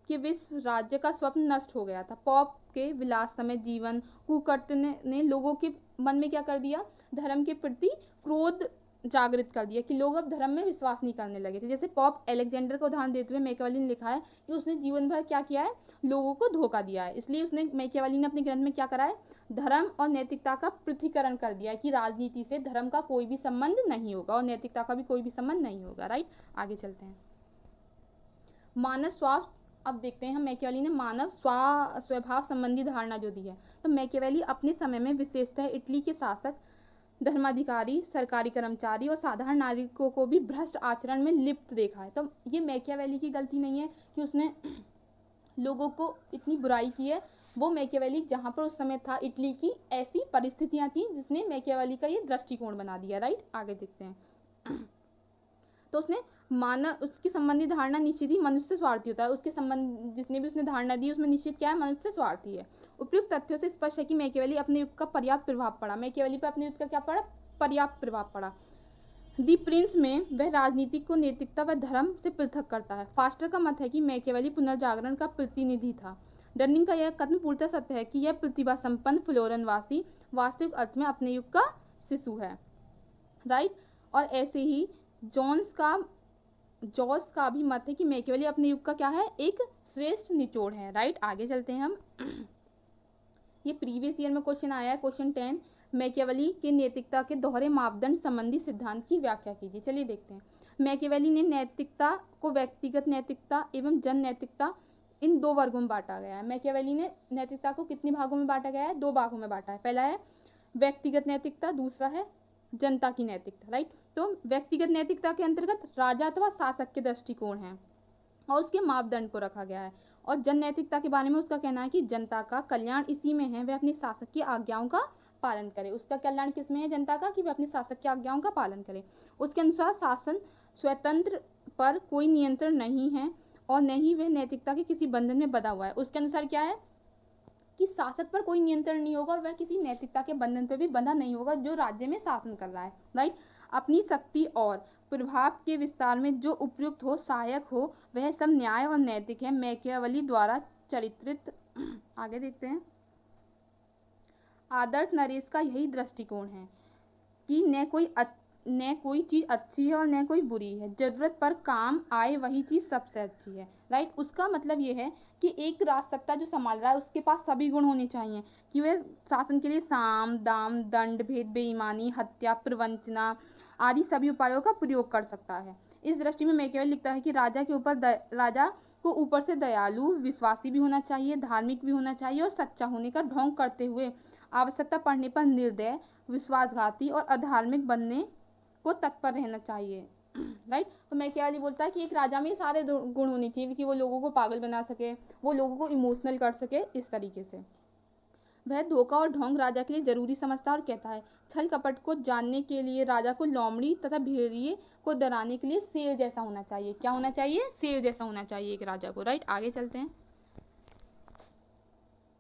के विश्व राज्य का स्वप्न नष्ट हो गया था। पॉप के विलासमय जीवन, कुकृत्य ने लोगों के मन में क्या कर दिया? धर्म के प्रति क्रोध जागृत कर दिया कि लोग अब धर्म में विश्वास नहीं करने लगे थे। जैसे पॉप अलेक्जेंडर का उदाहरण देते हुए मैकियावेली ने लिखा है कि उसने जीवन भर क्या किया है? लोगों को धोखा दिया है। इसलिए उसने मैकियावेली ने अपने ग्रंथ में क्या करा है? धर्म और नैतिकता का पृथक्करण कर दिया है कि राजनीति से धर्म का कोई भी संबंध नहीं होगा और नैतिकता का भी कोई भी संबंध नहीं होगा। राइट, आगे चलते हैं। मानव स्वभाव। अब देखते हैं हम मैकियावेली ने मानव स्वभाव संबंधी धारणा जो दी है। तो मैकियावेली अपने समय में विशेषतः इटली के शासक, धर्माधिकारी, सरकारी कर्मचारी और साधारण नागरिकों को भी भ्रष्ट आचरण में लिप्त देखा है। तो ये मैकियावेली की गलती नहीं है कि उसने लोगों को इतनी बुराई की है। वो मैकियावेली जहाँ पर उस समय था, इटली की ऐसी परिस्थितियाँ थी जिसने मैकियावेली का ये दृष्टिकोण बना दिया। राइट, आगे देखते हैं। तो उसने मानव, उसकी संबंधी धारणा निश्चित ही मनुष्य स्वार्थी होता है। उसके संबंध जितने भी उसने धारणा दी उसमें निश्चित क्या है? मनुष्य स्वार्थी है। उपयुक्त तथ्यों से स्पष्ट है कि मैकियावेली अपने युग का पर्याप्त प्रभाव पड़ा। मैकियावेली पर अपने युग का क्या पड़ा? पर्याप्त प्रभाव पड़ा। दी प्रिंस में वह राजनीति को नैतिकता व धर्म से पृथक करता है। फास्टर का मत है कि मैकियावेली पुनर्जागरण का प्रतिनिधि था। डर्निंग का यह कथन पूर्णतः सत्य है कि यह प्रतिभा संपन्न फ्लोरेन वासी वास्तविक अर्थ में अपने युग का शिशु है। राइट, और ऐसे ही जॉस का भी मत है कि मैकियावेली अपने युग का क्या है? एक श्रेष्ठ निचोड़ है। राइट, आगे चलते हैं हम। ये प्रीवियस ईयर में क्वेश्चन आया है, क्वेश्चन 10, मैकियावेली के नैतिकता के दोहरे मापदंड संबंधी सिद्धांत की व्याख्या कीजिए। चलिए देखते हैं। मैकियावेली ने नैतिकता को व्यक्तिगत नैतिकता एवं जन नैतिकता इन दो वर्गों में बांटा गया है। मैकियावेली ने नैतिकता को कितने भागों में बांटा गया है? दो भागों में बांटा है। पहला है व्यक्तिगत नैतिकता, दूसरा है जनता की नैतिकता, राइट। तो व्यक्तिगत नैतिकता के अंतर्गत राजा अथवा शासक के दृष्टिकोण हैं और उसके मापदंड को रखा गया है। और जन नैतिकता के बारे में उसका कहना है कि जनता का कल्याण इसी में है, वह अपने शासक की आज्ञाओं का पालन करे। उसका कल्याण किस में है? जनता का, कि वह अपने शासक की आज्ञाओं का पालन करे। उसके अनुसार शासन स्वतंत्र पर कोई नियंत्रण नहीं है और न ही वह नैतिकता के किसी बंधन में बंधा हुआ है। उसके अनुसार क्या है कि शासक पर कोई नियंत्रण नहीं होगा और वह किसी नैतिकता के बंधन पर भी बंधा नहीं होगा जो राज्य में शासन कर रहा है, राइट। अपनी शक्ति और प्रभाव के विस्तार में जो उपयुक्त हो, सहायक हो, वह सब न्याय और नैतिक है। मैकियावेली द्वारा चरित्रित आगे देखते हैं। आदर्श नरेश का यही दृष्टिकोण है कि न कोई चीज़ अच्छी है और न कोई बुरी है, जरूरत पर काम आए वही चीज़ सबसे अच्छी है, राइट। उसका मतलब ये है कि एक राजसत्ता जो संभाल रहा है उसके पास सभी गुण होने चाहिए कि वह शासन के लिए साम दाम दंड भेद बेईमानी हत्या प्रवंचना आदि सभी उपायों का प्रयोग कर सकता है। इस दृष्टि में मैकियावेली लिखता है कि राजा को ऊपर से दयालु विश्वासी भी होना चाहिए, धार्मिक भी होना चाहिए और सच्चा होने का ढोंग करते हुए आवश्यकता पड़ने पर निर्दय, विश्वासघाती और अधार्मिक बनने को तत्पर रहना चाहिए, राइट। तो मैकियावेली बोलता है कि एक राजा में सारे गुण होने चाहिए कि वो लोगों को पागल बना सके, वो लोगों को इमोशनल कर सके, इस तरीके से। वह धोखा और ढोंग राजा के लिए जरूरी समझता है और कहता है छल कपट को जानने के लिए राजा को लोमड़ी तथा भेड़िए को डराने के लिए शेर जैसा होना चाहिए। क्या होना चाहिए? शेर जैसा होना चाहिए एक राजा को, राइट। आगे चलते हैं।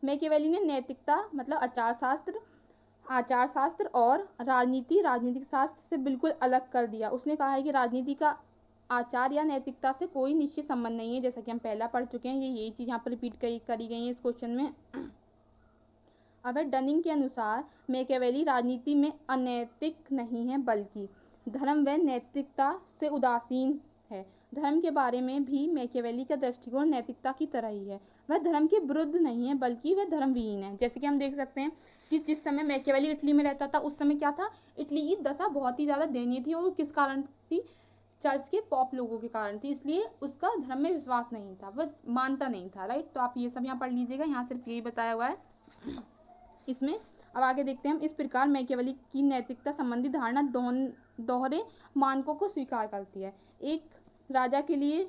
मैकियावेली ने नैतिकता मतलब आचार शास्त्र और राजनीतिक शास्त्र से बिल्कुल अलग कर दिया। उसने कहा है कि राजनीति का आचार या नैतिकता से कोई निश्चित संबंध नहीं है, जैसा कि हम पहला पढ़ चुके हैं। यही चीज़ यहाँ पर रिपीट करी गई है इस क्वेश्चन में। अब डनिंग के अनुसार मैकियावेली राजनीति में अनैतिक नहीं है बल्कि धर्म व नैतिकता से उदासीन है। धर्म के बारे में भी मैकियावेली का दृष्टिकोण नैतिकता की तरह ही है। वह धर्म के विरुद्ध नहीं है बल्कि वह धर्मविहीन है। जैसे कि हम देख सकते हैं कि जिस समय मैकियावेली इटली में रहता था उस समय क्या था, इटली की दशा बहुत ही ज़्यादा दयनीय थी और वो किस कारण थी? चर्च के पॉप लोगों के कारण थी। इसलिए उसका धर्म में विश्वास नहीं था, वह मानता नहीं था, राइट। तो आप ये सब यहाँ पढ़ लीजिएगा, यहाँ सिर्फ यही बताया हुआ है इसमें। अब आगे देखते हैं हम। इस प्रकार मैकियावेली की नैतिकता संबंधी धारणा दोहरे मानकों को स्वीकार करती है, एक राजा के लिए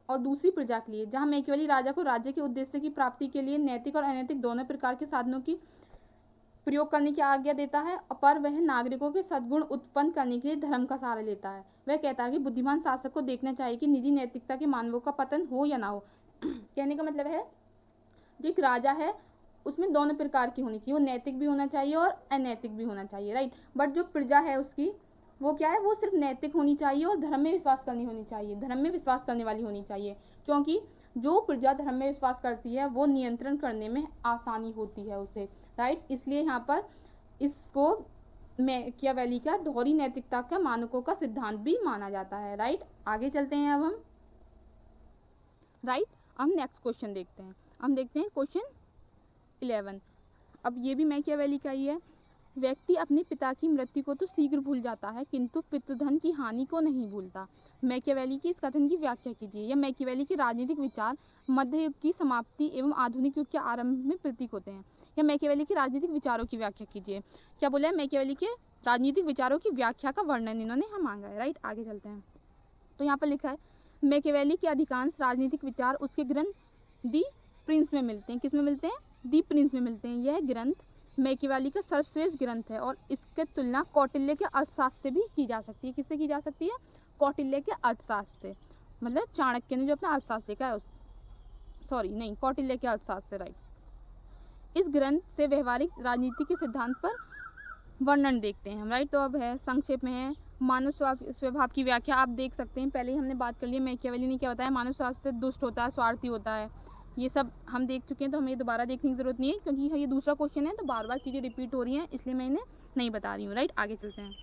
और दूसरी प्रजा के लिए। जहाँ मैकियावेली राजा को राज्य के उद्देश्य की प्राप्ति के लिए नैतिक और अनैतिक दोनों प्रकार के साधनों की प्रयोग करने की आज्ञा देता है, पर वह नागरिकों के सद्गुण उत्पन्न करने के लिए धर्म का सहारा लेता है। वह कहता है कि बुद्धिमान शासक को देखना चाहिए कि निजी नैतिकता के मानवों का पतन हो या ना हो। कहने का मतलब है जो एक राजा है उसमें दोनों प्रकार की होनी चाहिए, वो नैतिक भी होना चाहिए और अनैतिक भी होना चाहिए, राइट। बट जो प्रजा है उसकी वो क्या है, वो सिर्फ नैतिक होनी चाहिए और धर्म में विश्वास करने वाली होनी चाहिए, क्योंकि जो प्रजा धर्म में विश्वास करती है वो नियंत्रण करने में आसानी होती है उसे, राइट। इसलिए यहाँ पर इसको मैकियावेली का दोहरी नैतिकता का मानकों का सिद्धांत भी माना जाता है, राइट। आगे चलते हैं अब हम, राइट। हम नेक्स्ट क्वेश्चन देखते हैं। हम देखते हैं क्वेश्चन 11। अब ये भी मैकियावेली का ही है। व्यक्ति अपने पिता की मृत्यु को तो शीघ्र भूल जाता है किंतु पितृधन की हानि को नहीं भूलता। मैकियावेली की इस कथन की व्याख्या कीजिए। यह मैकियावेली के राजनीतिक विचार मध्य युग की समाप्ति एवं आधुनिक युग के आरंभ में प्रतीक होते हैं। यह मैकियावेली के राजनीतिक विचारों की व्याख्या कीजिए। क्या बोला है? मैकियावेली के राजनीतिक विचारों की व्याख्या का वर्णन इन्होंने हम मांगा है, राइट। आगे चलते हैं। तो यहाँ पर लिखा है मैकियावेली के अधिकांश राजनीतिक विचार उसके ग्रंथ दी प्रिंस में मिलते हैं। किस में मिलते हैं? दी प्रिंस में मिलते हैं। यह ग्रंथ मैकियावेली का सर्वश्रेष्ठ ग्रंथ है और इसके तुलना कौटिल्य के अर्थशास्त्र से भी की जा सकती है। किससे की जा सकती है? कौटिल्य के अर्थशास्त्र से, मतलब चाणक्य ने जो अपना अर्थशास्त्र लिखा है कौटिल्य के अर्थशास्त्र से, राइट। इस ग्रंथ से व्यवहारिक राजनीति के सिद्धांत पर वर्णन देखते हैं हम, राइट। तो अब है संक्षेप में है मानव स्वभाव की व्याख्या। आप देख सकते हैं पहले ही हमने बात कर ली मैकियावेली ने क्या बताया, मानव शास्त्र से दुष्ट होता है, स्वार्थी होता है, ये सब हम देख चुके हैं, तो हमें ये दोबारा देखने की ज़रूरत नहीं है क्योंकि ये दूसरा क्वेश्चन है तो बार बार चीज़ें रिपीट हो रही हैं, इसलिए मैं इन्हें नहीं बता रही हूँ, राइट। आगे चलते हैं।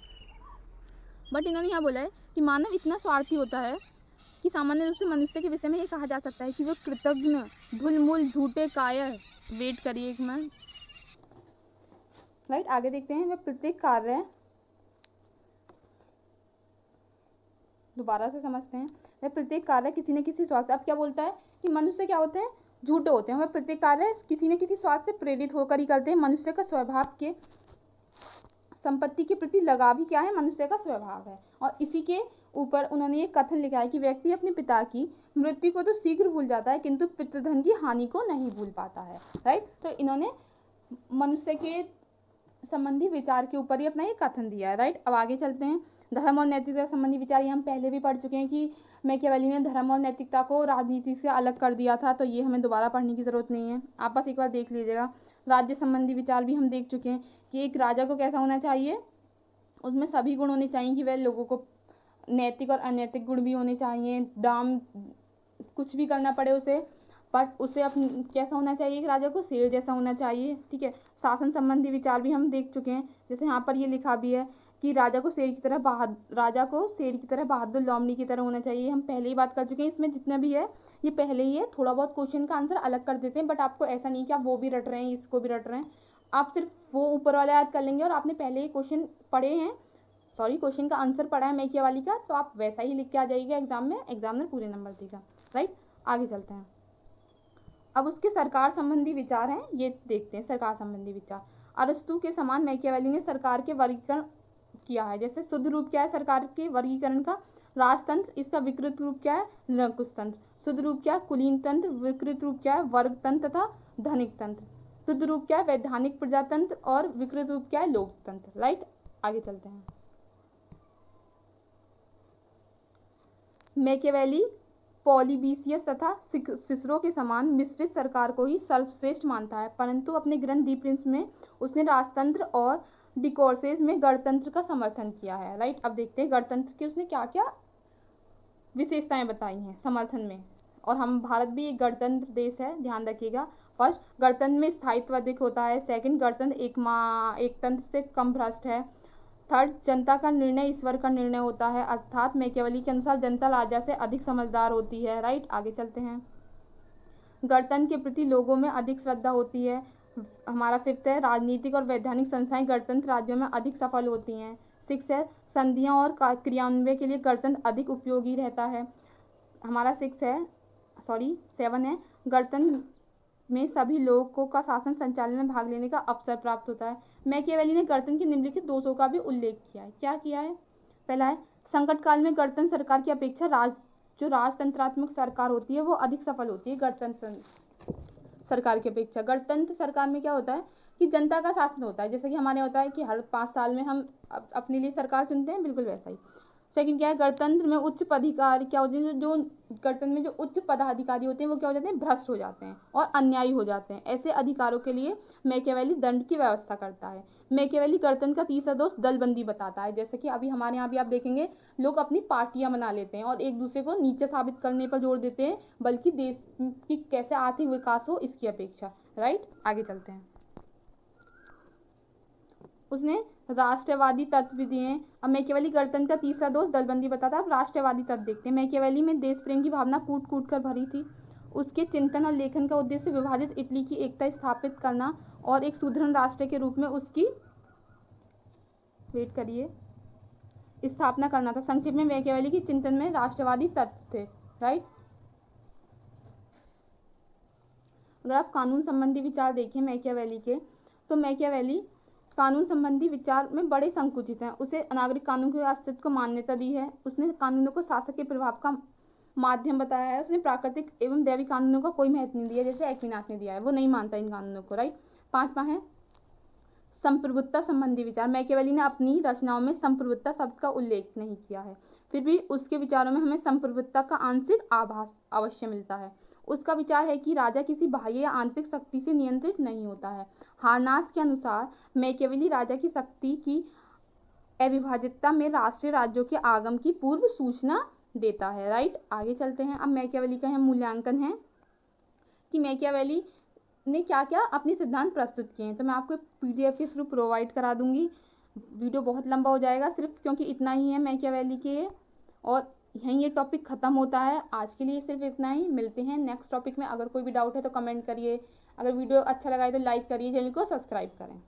बट इन्होंने यहाँ बोला है कि मानव इतना स्वार्थी होता है कि सामान्य रूप से मनुष्य के विषय में ये कहा जा सकता है कि वह कृतज्ञ, धूलमूल, झूठे, कायर, वेट करिए एक मिनट, राइट। आगे देखते हैं। वह प्रत्येक कार्य दोबारा से समझते हैं। वह प्रत्येक कार्य किसी न किसी स्वार्थ से, अब क्या बोलता है कि मनुष्य क्या होते हैं, झूठे होते हैं। वह प्रत्येक कार्य किसी न किसी स्वार्थ से प्रेरित होकर ही करते हैं। मनुष्य का स्वभाव के संपत्ति के प्रति लगाव ही क्या है, मनुष्य का स्वभाव है। और इसी के ऊपर उन्होंने ये कथन लिखा है कि व्यक्ति अपने पिता की मृत्यु को तो शीघ्र भूल जाता है किंतु पितृधन की हानि को नहीं भूल पाता है। राइट, तो इन्होंने मनुष्य के संबंधी विचार के ऊपर ही अपना ये कथन दिया है। राइट, अब आगे चलते हैं। धर्म और नैतिकता संबंधी विचार, ये हम पहले भी पढ़ चुके हैं कि मैकियावेली ने धर्म और नैतिकता को राजनीति से अलग कर दिया था, तो ये हमें दोबारा पढ़ने की ज़रूरत नहीं है, आप बस एक बार देख लीजिएगा। राज्य संबंधी विचार भी हम देख चुके हैं कि एक राजा को कैसा होना चाहिए, उसमें सभी गुण होने चाहिए कि वह लोगों को, नैतिक और अनैतिक गुण भी होने चाहिए, दाम कुछ भी करना पड़े उसे, पर उसे कैसा होना चाहिए कि राजा को शेर जैसा होना चाहिए। ठीक है, शासन संबंधी विचार भी हम देख चुके हैं, जैसे यहाँ पर ये लिखा भी है कि राजा को शेर की तरह बहादुर लोमड़ी की तरह होना चाहिए। हम पहले ही बात कर चुके हैं, इसमें जितना भी है ये पहले ही है। थोड़ा बहुत क्वेश्चन का आंसर अलग कर देते हैं, बट आपको ऐसा नहीं कि आप वो भी रट रहे हैं इसको भी रट रहे हैं, आप सिर्फ वो ऊपर वाला याद कर लेंगे और आपने पहले ही क्वेश्चन पढ़े हैं, क्वेश्चन का आंसर पढ़ा है मैकियावेली का, तो आप वैसा ही लिख के आ जाइएगा एग्जाम में, एग्जामिनर पूरे नंबर देगा। राइट, आगे चलते हैं। अब उसके सरकार संबंधी विचार हैं, ये देखते हैं। सरकार संबंधी विचार, अरस्तु के समान मैकियावेली ने सरकार के वर्गीकरण किया है। जैसे शुद्ध रूप क्या है सरकार के वर्गीकरण का, राजतंत्र। इसका विकृत रूप क्या है, निरंकुश तंत्र। शुद्ध रूप क्या है, कुलीन तंत्र। विकृत रूप क्या है, वर्ग तंत्र तथा धनिक तंत्र। शुद्ध रूप क्या है, वैधानिक प्रजातंत्र। और विकृत रूप क्या है, लोकतंत्र। राइट, आगे चलते हैं। मैकियावेली पॉलीबियस तथा सिसरो के समान मिश्रित सरकार को ही सर्वश्रेष्ठ मानता है, परंतु अपने ग्रंथ दी प्रिंस में उसने राजतंत्र और डिकोर्सेस में गणतंत्र का समर्थन किया है। राइट, अब देखते हैं गणतंत्र की उसने क्या क्या विशेषताएं बताई हैं समर्थन में। और हम भारत भी एक गणतंत्र देश है, ध्यान रखिएगा। फर्स्ट, गणतंत्र में स्थायित्व अधिक होता है। सेकंड, गणतंत्र एक तंत्र से कम भ्रष्ट है। थर्ड, जनता का निर्णय ईश्वर का निर्णय होता है, अर्थात मैकियावेली के अनुसार जनता राजा से अधिक समझदार होती है। राइट, आगे चलते हैं। गणतंत्र के प्रति लोगों में अधिक श्रद्धा होती है। हमारा फिफ्थ है, राजनीतिक और वैधानिक संस्थाएं गणतंत्र राज्यों में अधिक सफल होती हैं। सिक्स है, संधियां और क्रियान्वयन के लिए गणतंत्र अधिक उपयोगी रहता है। हमारा सेवन है, गणतंत्र में सभी लोगों का शासन संचालन में भाग लेने का अवसर प्राप्त होता है। मैकियावेली ने गणतंत्र के निम्नलिखित दोषों का भी उल्लेख किया है। क्या किया है, पहला है, संकट काल में गणतंत्र सरकार की अपेक्षा जो राजतंत्रात्मक सरकार होती है वो अधिक सफल होती है गणतंत्र सरकार की अपेक्षा। गणतंत्र सरकार में क्या होता है कि जनता का शासन होता है, जैसे कि हमारे होता है कि हर 5 साल में हम अपने लिए सरकार चुनते हैं, बिल्कुल वैसा ही। सेकंड क्या है, गणतंत्र में उच्च पदाधिकारी क्या होते हैं, जो गणतंत्र में जो उच्च पदाधिकारी होते हैं वो क्या हो जाते हैं, भ्रष्ट हो जाते हैं और अन्यायी हो जाते हैं। ऐसे अधिकारों के लिए मैकियावेली दंड की व्यवस्था करता है। मैकियावेली गणतंत्र का तीसरा दोष दलबंदी बताता है। जैसे कि अभी हमारे यहाँ भी आप देखेंगे लोग अपनी पार्टियां बना लेते हैं और एक दूसरे को नीचे साबित करने पर जोर देते हैं, बल्कि देश की कैसे आर्थिक विकास हो इसकी अपेक्षा। राइट, आगे चलते हैं। उसने राष्ट्रवादी तत्व भी दिए हैं। अब मैकियावेली गणतंत्र का तीसरा दोष दलबंदी बताता है। अब राष्ट्रवादी तत्व देखते हैं। मैकियावेली में देश प्रेम की भावना कूट कूट कर भरी थी। उसके चिंतन और लेखन का उद्देश्य विभाजित इटली की एकता स्थापित करना और एक सुदृढ़ राष्ट्र के रूप में उसकी स्थापना करना था। संक्षिप्त में मैकियावेली के चिंतन में राष्ट्रवादी तत्व थे। राइट, अगर आप कानून संबंधी विचार देखें मैकियावेली के, तो मैकियावेली कानून संबंधी विचार में बड़े संकुचित हैं। उसे नागरिक कानून के अस्तित्व को मान्यता दी है। उसने कानूनों को शासक के प्रभाव का माध्यम बताया है। उसने प्राकृतिक एवं दैविक कानूनों का कोई महत्व नहीं दिया, जैसे एक्विनास ने दिया है, वो नहीं मानता इन कानूनों को। राइट, 5वां है संप्रभुता संबंधी विचार। मैकियावेली ने अपनी रचनाओं में संप्रभुता शब्द का उल्लेख नहीं किया है, फिर भी उसके विचारों में हमें संप्रभुता का आंशिक आभास अवश्य मिलता है। उसका विचार है कि राजा किसी बाह्य या आंतरिक शक्ति से नियंत्रित नहीं होता है। हार्नास के अनुसार मैकियावेली राजा की शक्ति की अविभाज्यता में राष्ट्रीय राज्यों के आगम की पूर्व सूचना देता है। राइट, आगे चलते हैं। अब मैकियावेली का मूल्यांकन है कि मैकियावेली ने क्या क्या अपने सिद्धांत प्रस्तुत किए हैं, तो मैं आपको PDF के थ्रू प्रोवाइड करा दूंगी। वीडियो बहुत लंबा हो जाएगा सिर्फ क्योंकि इतना ही है मैकियावेली के, और यहीं ये टॉपिक ख़त्म होता है। आज के लिए सिर्फ इतना ही, मिलते हैं नेक्स्ट टॉपिक में। अगर कोई भी डाउट है तो कमेंट करिए, अगर वीडियो अच्छा लगा है तो लाइक करिए, चैनल को सब्सक्राइब करें।